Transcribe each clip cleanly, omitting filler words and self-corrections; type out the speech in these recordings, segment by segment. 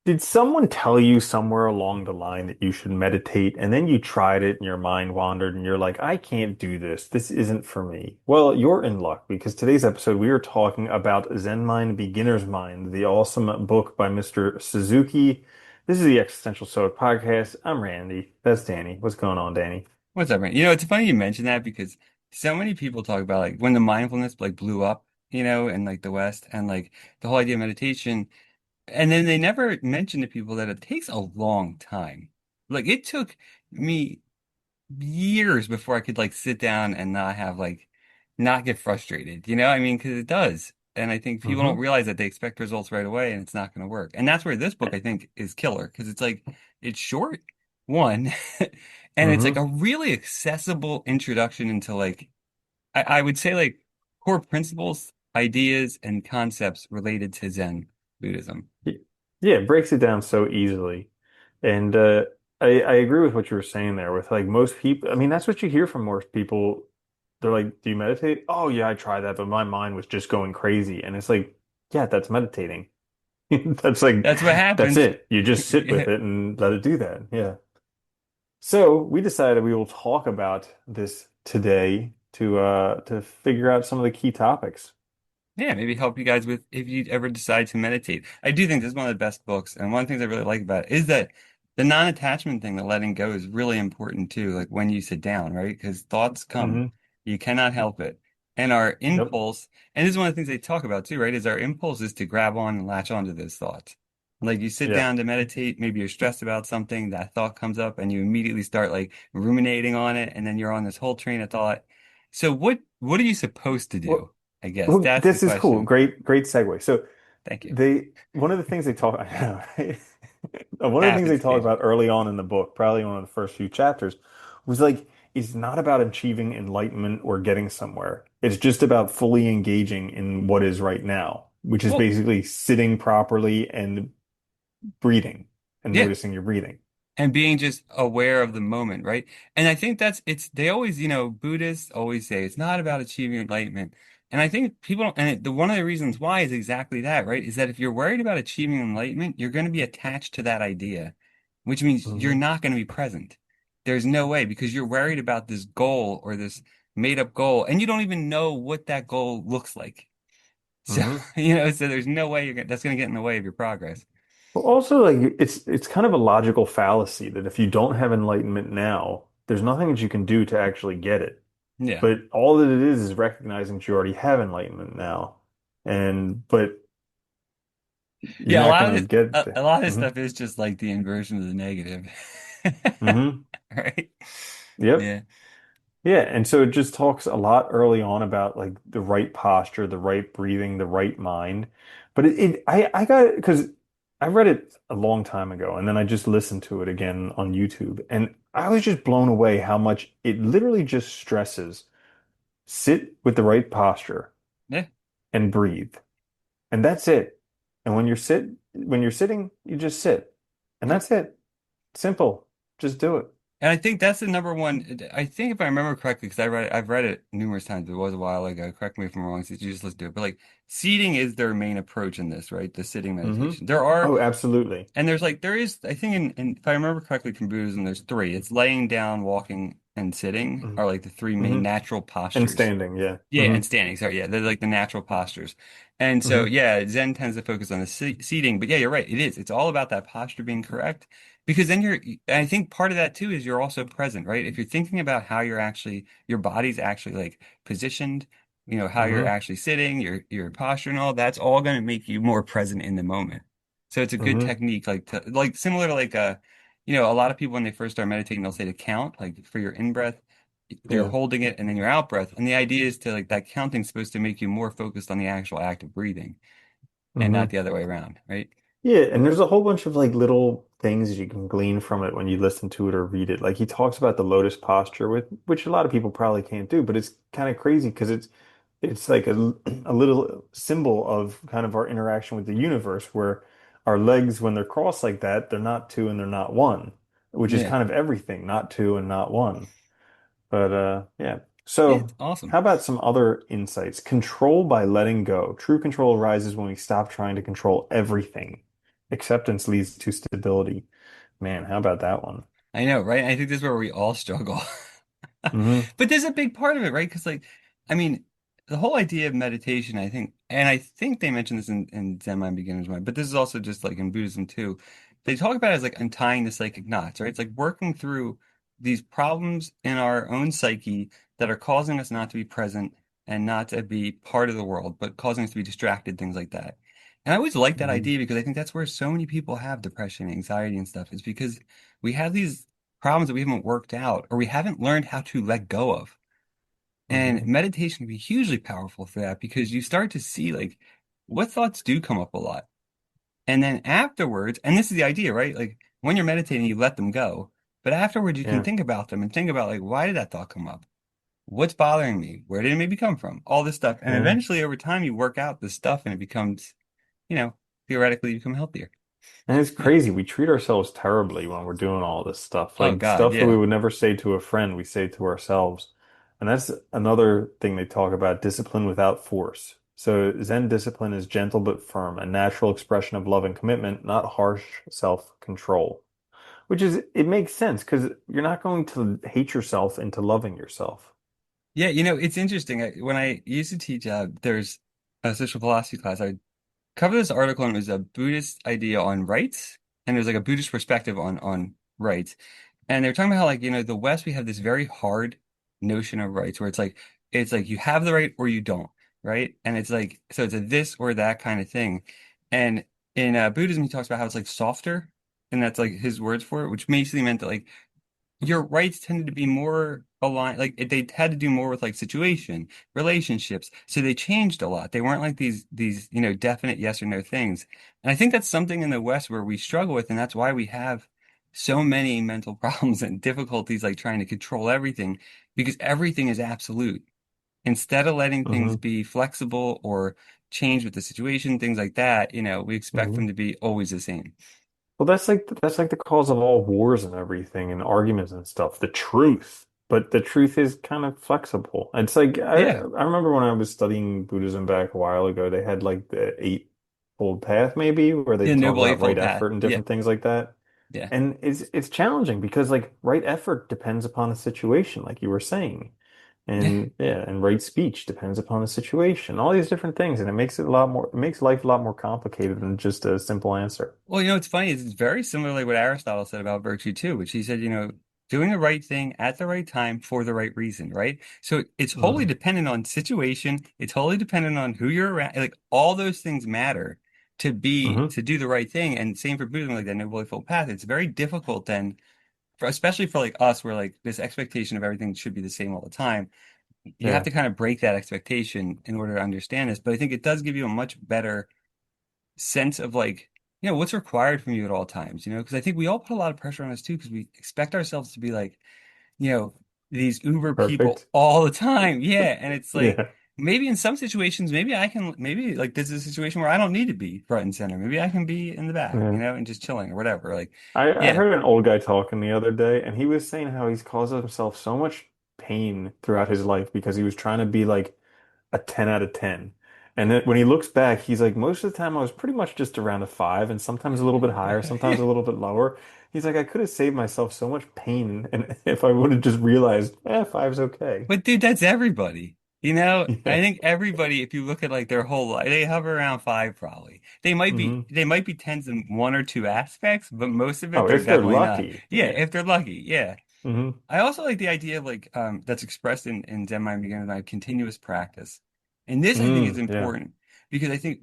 Did someone tell you somewhere along the line that you should meditate and then you tried it and your mind wandered and you're like, I can't do this. This isn't for me. Well, you're in luck because today's episode we are talking about Zen Mind, Beginner's Mind, the awesome book by Mr. Suzuki. This is the Existential Stoic podcast. I'm Randy. That's Danny. What's going on, Danny? What's up, man? It's funny you mention that because so many people talk about like when the mindfulness like blew up, in like the West and like the whole idea of meditation, and then they never mention to people that it takes a long time. Like it took me years before I could like sit down and not have like not get frustrated, I mean, because it does. And I think people don't Hmm. realize that they expect results right away and it's not going to work. And that's where this book I think is killer because it's like it's short, one, and it's like Hmm. a really accessible introduction into like I would say like core principles, ideas, and concepts related to Zen Buddhism. Yeah, it breaks it down so easily. And I agree with what you were saying there with like most people. I mean, that's what you hear from most people. They're like, "Do you meditate?" "Oh, yeah, I tried that, but my mind was just going crazy." And it's like, "Yeah, that's meditating." That's like That's what that's happens. it. You just sit with it and let it do that. Yeah. So, we decided we will talk about this today to figure out some of the key topics. Yeah, maybe help you guys with if you ever decide to meditate. I do think this is one of the best books, and one of the things I really like about it is that the non-attachment thing, the letting go, is really important too. Like when you sit down, right? Because thoughts come, Hmm. you cannot help it, and our Yep. impulse, and this is one of the things they talk about too, right? Is our impulse is to grab on and latch onto those thoughts. Like you sit Yeah. down to meditate, maybe you're stressed about something, that thought comes up, and you immediately start like ruminating on it, and then you're on this whole train of thought. So what are you supposed to do? Well, I guess well, that's the this is cool. question. Great segue. So Thank you. one of the things they talk, I know, right? One of the Half things they talk education. about early on in the book, probably one of the first few chapters, was like, it's not about achieving enlightenment or getting somewhere. It's just about fully engaging in what is right now, which is Well, basically sitting properly and breathing and yeah. noticing your breathing. And being just aware of the moment, right? And I think they always, Buddhists always say it's not about achieving enlightenment. And I think people don't, and one of the reasons why is exactly that, right? Is that if you're worried about achieving enlightenment, you're going to be attached to that idea, which means you're Hmm. not going to be present. There's no way because you're worried about this goal or this made up goal, and you don't even know what that goal looks like. So, Hmm. so there's no way that's going to get in the way of your progress. But also, like, it's kind of a logical fallacy that if you don't have enlightenment now, there's nothing that you can do to actually get it. Yeah. But all that it is recognizing that you already have enlightenment now. And but you're Yeah, not gonna get a there. lot of this Hmm. stuff is just like the inversion of the negative. Hmm. Right? Yep. Yeah. Yeah. And so it just talks a lot early on about like the right posture, the right breathing, the right mind. But I got it because I read it a long time ago and then I just listened to it again on YouTube. And I was just blown away how much it literally just stresses sit with the right posture Yeah. and breathe. And that's it. And when you're sitting, you just sit. And Yep. that's it. Simple. Just do it. And I think that's the number one. I think if I remember correctly, because I've read it numerous times. It was a while ago. Correct me if I'm wrong, since you just listened to it. But like seating is their main approach in this, right? The sitting Hmm. meditation. There are Oh, absolutely. And there is, I think, if I remember correctly from Buddhism, there's three. It's laying down, walking, and sitting Hmm. are like the three main Hmm. natural And postures. standing, yeah. Yeah, Hmm. and standing. Sorry, yeah, they're like the natural postures. And so, Hmm. yeah, Zen tends to focus on the seating. But yeah, you're right. It is. It's all about that posture being correct. Because then I think part of that too is you're also present, right? If you're thinking about how your body's actually like positioned, how you're Hmm. actually sitting, your posture and all, that's all going to make you more present in the moment. So it's a good Hmm. technique, like similar to like a lot of people when they first start meditating, they'll say to count, like for your in breath they're Yeah. holding it and then your out breath. And the idea is to like that counting's supposed to make you more focused on the actual act of breathing and not Hmm. the other way around, right? Yeah, and there's a whole bunch of like little things you can glean from it when you listen to it or read it. Like he talks about the lotus posture with which a lot of people probably can't do, but it's kind of crazy because it's like a little symbol of kind of our interaction with the universe where our legs when they're crossed like that, they're not two and they're not one, which is Yeah. kind of everything, not two and not one. But yeah. Yeah, it's So, awesome. how about some other insights? Control by letting go. True control arises when we stop trying to control everything. Acceptance leads to stability. Man, how about that one? I know, right? I think this is where we all struggle. Hmm. But there's a big part of it, right? Because like, I mean, the whole idea of meditation, I think, and I think they mentioned this in Zen Mind, Beginner's Mind, but this is also just like in Buddhism too. They talk about it as like untying the psychic knots, right? It's like working through these problems in our own psyche that are causing us not to be present and not to be part of the world, but causing us to be distracted, things like that. And I always like that Hmm. idea because I think that's where so many people have depression, anxiety, and stuff, is because we have these problems that we haven't worked out or we haven't learned how to let go of. And Hmm. meditation can be hugely powerful for that because you start to see like what thoughts do come up a lot. And then afterwards, and this is the idea, right? Like when you're meditating, you let them go. But afterwards, you can Yeah. think about them and think about like, why did that thought come up? What's bothering me? Where did it maybe come from? All this stuff. And Yeah. eventually, over time, you work out this stuff and it becomes, you know, theoretically, you become healthier. And it's Yeah. crazy. We treat ourselves terribly when we're doing all this stuff. Oh Like God, stuff that we yeah. would never say to a friend, we say to ourselves. And that's another thing they talk about, discipline without force. So Zen discipline is gentle but firm, a natural expression of love and commitment, not harsh self-control. Which is, it makes sense because you're not going to hate yourself into loving yourself. Yeah, it's interesting. When I used to teach, there's a social philosophy class. I covered this article and it was a Buddhist idea on rights, and there's like a Buddhist perspective on rights. And they were talking about how like, the West, we have this very hard notion of rights where it's like you have the right or you don't, right? And it's like so it's a this or that kind of thing. And in Buddhism, he talks about how it's like softer, and that's like his words for it, which basically meant that like your rights tended to be more aligned, like they had to do more with like situation, relationships. So they changed a lot. They weren't like these definite yes or no things. And I think that's something in the West where we struggle with, and that's why we have so many mental problems and difficulties like trying to control everything because everything is absolute. Instead of letting things Hmm. be flexible or change with the situation, things like that, we expect them Hmm. to be always the same. Well, that's like the cause of all wars and everything and arguments and stuff. The truth. But the truth is kind of flexible. It's like Yeah. I remember when I was studying Buddhism back a while ago, they had like the Eightfold Path maybe, where they The talk Noble about right Eightfold Path. effort and Yeah. different things like that. Yeah. And it's challenging because like right effort depends upon the situation, like you were saying. Yeah. And yeah, and right speech depends upon the situation. All these different things, and it makes life a lot more complicated than just a simple answer. Well, it's funny. It's very similar to what Aristotle said about virtue too, which he said, doing the right thing at the right time for the right reason, right? So it's wholly Hmm. dependent on situation. It's wholly dependent on who you're around. Like all those things matter Hmm. to do the right thing. And same for Buddhism, like that Noble Eightfold Path. It's very difficult then, especially for like us, where like this expectation of everything should be the same all the time. You have Yeah, to kind of break that expectation in order to understand this. But I think it does give you a much better sense of like, what's required from you at all times, because I think we all put a lot of pressure on us too, because we expect ourselves to be like, you know, these Uber people perfect. all the time. Yeah. And it's like, Yeah, maybe in some situations, maybe like this is a situation where I don't need to be front and center. Maybe I can be in the back, yeah. and just chilling or whatever. Like, I yeah. heard an old guy talking the other day, and he was saying how he's caused himself so much pain throughout his life because he was trying to be like a 10 out of 10. And then when he looks back, he's like, most of the time I was pretty much just around a 5 and sometimes a little bit higher, sometimes a little bit lower. He's like, I could have saved myself so much pain and if I would have just realized, five's okay. But dude, that's everybody. I Yeah. think everybody, if you look at like their whole life, they hover around five probably. They might be Hmm. they might be tens in one or two aspects, but most of it Oh, they're if they're definitely not. lucky. Yeah, Yeah. if they're lucky. Yeah. Hmm. I also like the idea of like that's expressed in Zen Mind Beginner's Mind, continuous practice. And this I think is Yeah. important because I think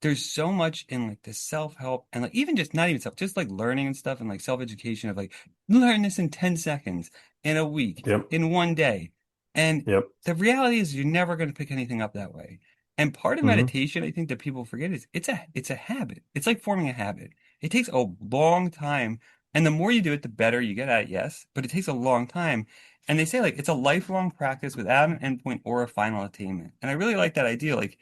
there's so much in like the self-help and like even just not even self, just like learning and stuff and like self-education of like learn this in 10 seconds in a week, Yep. in one day. And Yep. the reality is you're never going to pick anything up that way. And part of Hmm. meditation, I think that people forget is it's a habit. It's like forming a habit. It takes a long time and the more you do it, the better you get at it, yes, but it takes a long time. And they say like it's a lifelong practice without an endpoint or a final attainment. And I really like that idea. Like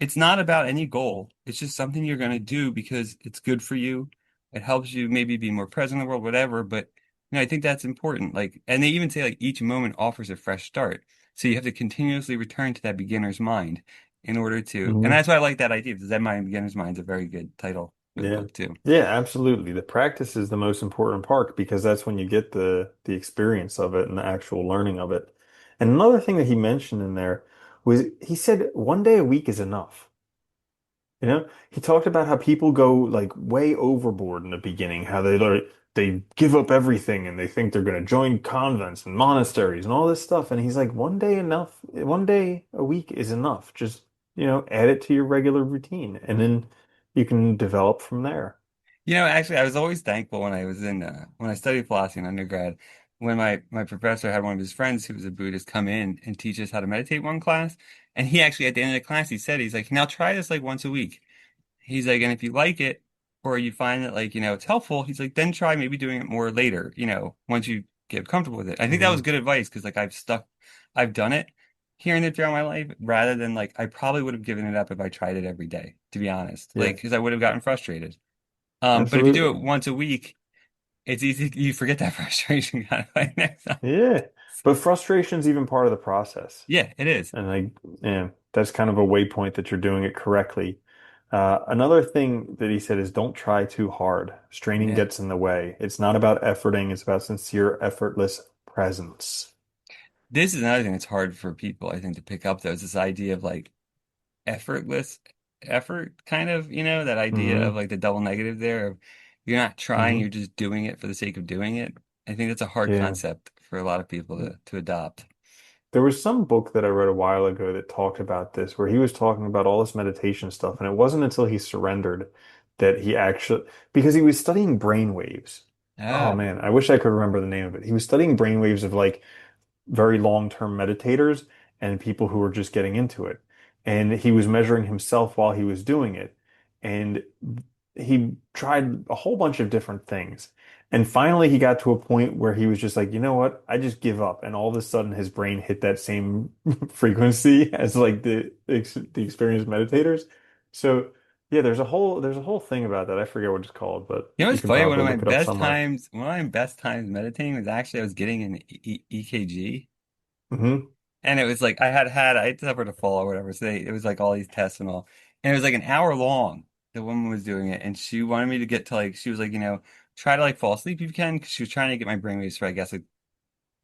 it's not about any goal. It's just something you're going to do because it's good for you. It helps you maybe be more present in the world, whatever. But I think that's important. Like, and they even say like each moment offers a fresh start. So you have to continuously return to that beginner's mind in order to, and Hmm. that's why I like that idea because that mind beginner's mind is a very good title. for the Yeah. book too. Yeah, absolutely. The practice is the most important part because that's when you get the experience of it and the actual learning of it. And another thing that he mentioned in there was he said 1 day a week is enough. He talked about how people go like way overboard in the beginning, how they give up everything and they think they're going to join convents and monasteries and all this stuff. And he's like, 1 day enough, 1 day a week is enough. Just, add it to your regular routine and then you can develop from there. Actually, I was always thankful when I was when I studied philosophy in undergrad, when my professor had one of his friends who was a Buddhist come in and teach us how to meditate one class. And he actually, at the end of the class, he said, he's like, now try this like once a week. He's like, and if you like it or you find that like, it's helpful, he's like, then try maybe doing it more later, once you get comfortable with it. I think that was Hmm. good advice because like I've done it here and there throughout my life rather than like I probably would have given it up if I tried it every day, to be honest. Like, Yeah, because I would have gotten frustrated. But if you do it absolutely. once a week, it's easy, you forget that frustration kind of like next time. Yeah. But frustration's even part of the process. Yeah, it is. And yeah, that's kind of a waypoint that you're doing it correctly. Another thing that he said is don't try too hard. Straining Yeah. gets in the way. It's not about efforting, it's about sincere, effortless presence. This is another thing that's hard for people, I think, to pick up though, is this idea of like effortless effort kind of, that idea of Hmm. like the double negative there of you're not trying, Hmm. you're just doing it for the sake of doing it. I think that's a hard Yeah. concept for a lot of people to adopt. There was some book that I read a while ago that talked about this, where he was talking about all this meditation stuff. And it wasn't until he surrendered that he actually, because he was studying brain waves. Oh Oh, man, I wish I could remember the name of it. He was studying brain waves of like very long-term meditators and people who were just getting into it. And he was measuring himself while he was doing it. And he tried a whole bunch of different things. And finally, he got to a point where he was just like, you know what? I just give up. And all of a sudden, his brain hit that same frequency as like the experienced meditators. So yeah, there's a whole thing about that. I forget what it's called, but you what's can funny? probably look it up somewhere. One of my best times meditating was actually I was getting an EKG. Hmm. And it was like I had suffered a fall or whatever. So it was like all these tests and all. And it was like an hour long. The woman was doing it, and she wanted me to get to like she was like, try to like fall asleep if you can, because she was trying to get my brainwaves for I guess like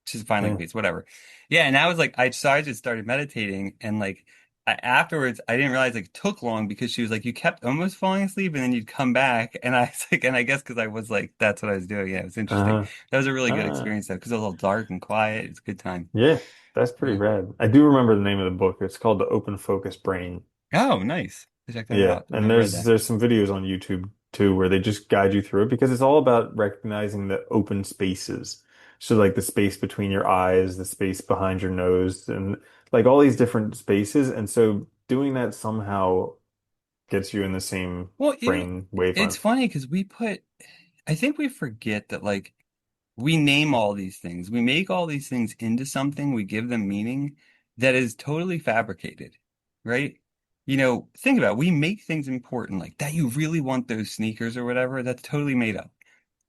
she's fine like Yeah. waves, whatever. Yeah, and I was like I just started meditating and like afterwards I didn't realize like it took long because she was like you kept almost falling asleep and then you'd come back and I was like and I guess because I was like that's what I was doing. Yeah, it was interesting. Uh-huh. That was a really good Ah. experience though because it was all dark and quiet. It's a good time. Yeah, that's pretty Yeah. rad. I do remember the name of the book. It's called The Open Focus Brain. Oh, nice. Check that Yeah, out. I've and never read there's that. there's some videos on YouTube too where they just guide you through it because it's all about recognizing the open spaces. So like the space between your eyes, the space behind your nose, and like all these different spaces. And so doing that somehow gets you in the same Well, brain it's wavelength. funny because I think we forget that like we name all these things. We make all these things into something. We give them meaning that is totally fabricated, right? Think about it. We make things important like that you really want those sneakers or whatever. That's totally made up.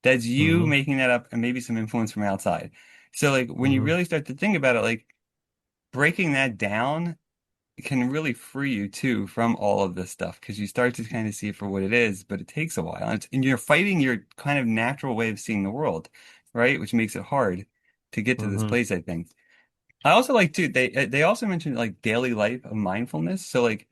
That's you Hmm. making that up and maybe some influence from outside. So like when you Hmm. really start to think about it, like breaking that down can really free you too from all of this stuff because you start to kind of see it for what it is, but it takes a while. And you're fighting your kind of natural way of seeing the world, right? Which makes it hard to get to this Hmm. place, I think. I also like too, they also mentioned like daily life of mindfulness. So like,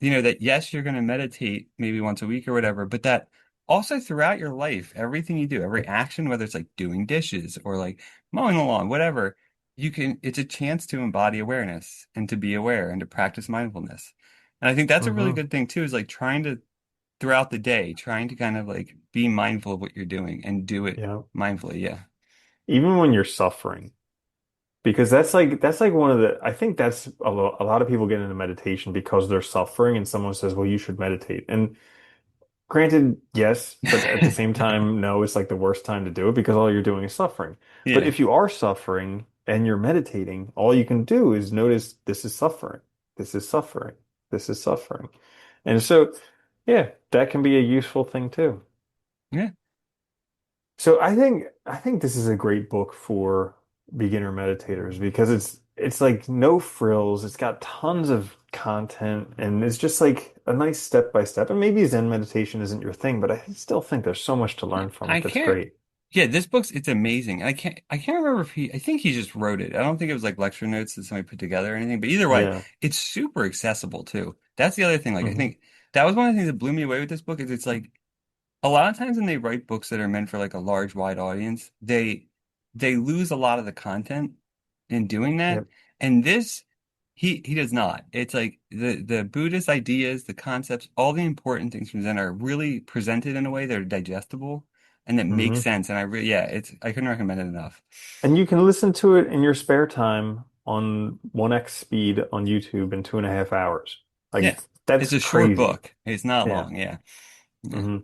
that yes, you're going to meditate maybe once a week or whatever, but that also throughout your life, everything you do, every action, whether it's like doing dishes or like mowing the lawn, whatever, it's a chance to embody awareness and to be aware and to practice mindfulness. And I think that's a really Hmm. good thing too, is like trying to throughout the day, trying to kind of like be mindful of what you're doing and do it Yeah. mindfully. Yeah. Even when you're suffering. Because that's like one of the I think that's a lot of people get into meditation because they're suffering and someone says, "Well, you should meditate." And granted, yes, but at the same time, no, it's like the worst time to do it because all you're doing is suffering. But Yeah. if you are suffering and you're meditating, all you can do is notice this is suffering. This is suffering. This is suffering. And so, yeah, that can be a useful thing too. Yeah. So I think this is a great book for beginner meditators because it's like no frills. It's got tons of content and it's just like a nice step by step. And maybe Zen meditation isn't your thing, but I still think there's so much to learn from it I that's can't. great. Yeah, this book's it's amazing. I can't remember if he I think he just wrote it. I don't think it was like lecture notes that somebody put together or anything. But either way, Yeah. it's super accessible too. That's the other thing. Like I Hmm. think that was one of the things that blew me away with this book is it's like a lot of times when they write books that are meant for like a large, wide audience, they lose a lot of the content in doing that. Yep. And this, he does not. It's like the Buddhist ideas, the concepts, all the important things from Zen are really presented in a way that are digestible and that makes Hmm. sense. And I really, yeah, it's I couldn't recommend it enough. And you can listen to it in your spare time on 1x speed on YouTube in 2.5 hours. Yeah, Like it's that's a short crazy. book. It's not Yeah. long. Yeah, yeah. Hmm.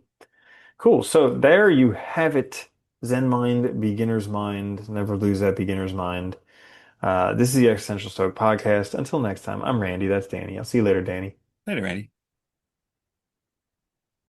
Cool. So there you have it. Zen Mind, Beginner's Mind. Never lose that beginner's mind. This is the Existential Stoic Podcast. Until next time, I'm Randy. That's Danny. I'll see you later, Danny. Later, Randy.